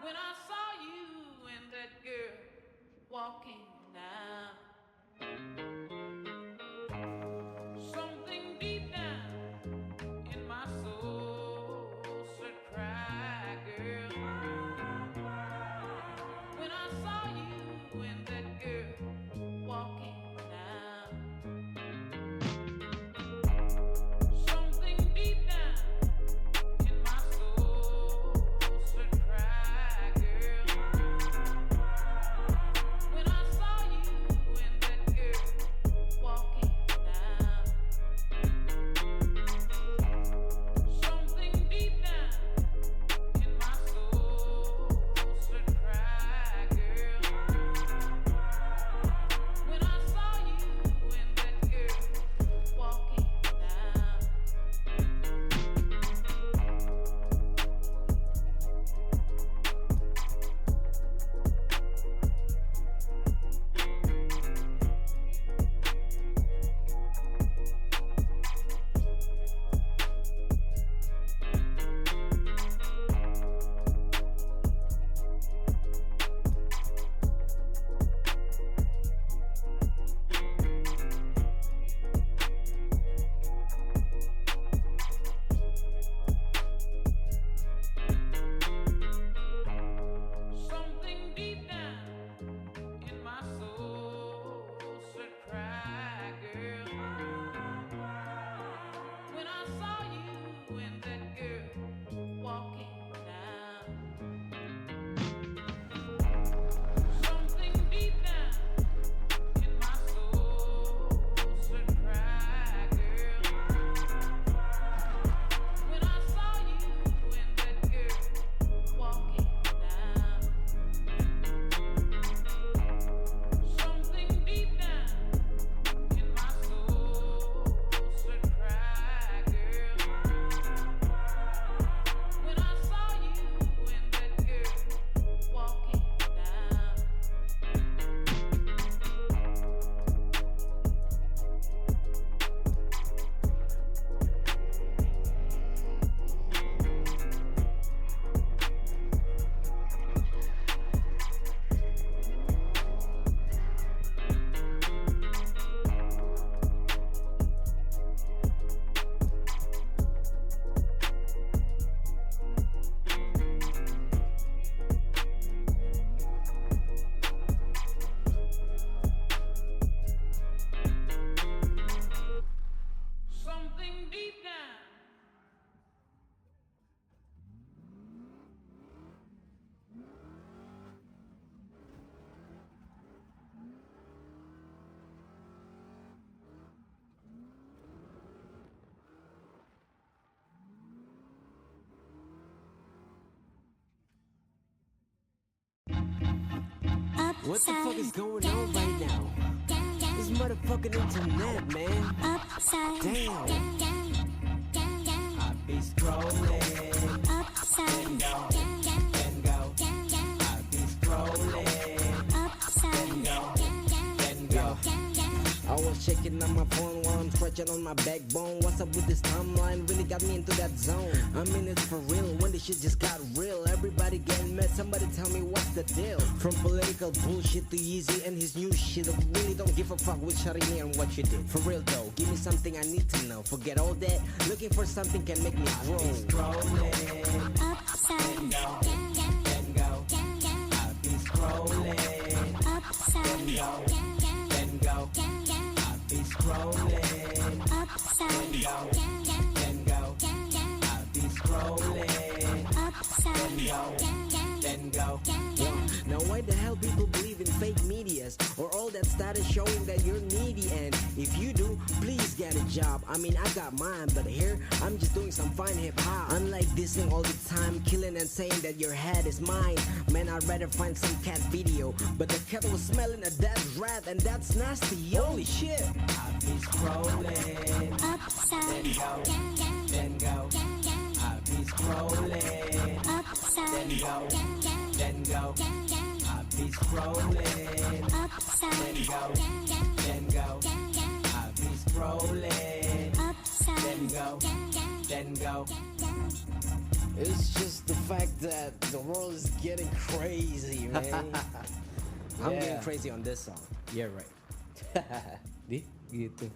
when I saw you and that girl walking down. Something deep down in my soul said, cry, girl. When I saw you and that girl walking down. Something deep down in my soul said, cry, girl. When I saw you and that girl walking down. Something deep down in my soul said, cry, girl. When I saw you and that girl walking down. Something deep down in my soul said, cry, girl. When I saw you and that girl walking down. Something deep down in my soul said, cry, girl. When I saw you and that girl walking down. Something deep down in my soul said, cry, girl. When I saw you and that girl walking down. Something deep down. What the fuck is going on right now? This motherfucking internet, man. Damn. I be scrolling. Then go. Then go. I be scrolling. Then go. I was checking on my phone while I'm stretching on my backbone. What's up with this timeline? Really got me into that zone. I'm in it for real when the shit just got real. Everybody getting mad, somebody tell me what's the deal. From political bullshit to Yeezy and his new shit. I really don't give a fuck with Sharini and what you did. For real though, give me something I need to know. Forget all that, looking for something can make me grow. Scrolling, Upside down, down, then go. I be scrolling, upside then go, down, then go. I be scrolling, upside go, down, then go. I be scrolling, upside down, then go. Now why the hell people believe in fake medias or all that status showing that you're needy? And if you do, please get a job. I mean, I got mine, but here I'm just doing some fine hip hop. Unlike dissing all the time, killing and saying that your head is mine. Man, I'd rather find some cat video, but the cat was smelling a dead rat, and that's nasty. Holy shit! I be scrolling, upside then go, down, then go. I be scrolling, upside then go, down, then go. I be scrolling, upside then go, down, then go. I be scrolling, upside then go, down, then go. It's just the fact that the world is getting crazy, man. I'm Yeah. getting crazy on this song. Yeah right. Di gitu.